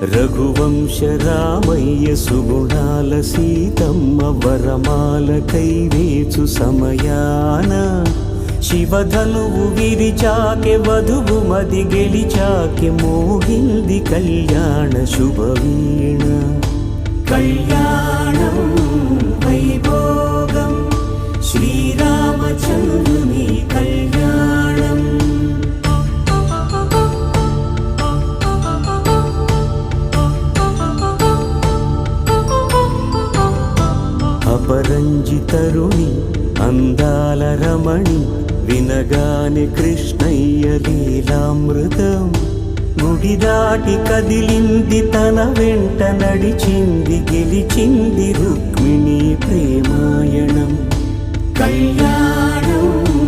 రఘువంశ రామయ్య సుగుణాల సీతమ్మ వరమాల కైవేచు సమయాన శివధనువు విరిచాకె వధువు మది గెలిచాకె మోగింది కళ్యాణ శుభవీణ. కళ్యాణం వైభోగం శ్రీరామచంద్రుని కళ్యాణం. అపరంజి తరుణి అందాల రమణి వినగానే కృష్ణయ్య లీలామృతం. గుడి దాటి కదిలింది తన వెంట నడిచింది గెలిచింది రుక్మిణి ప్రేమాయణం. కళ్యాణం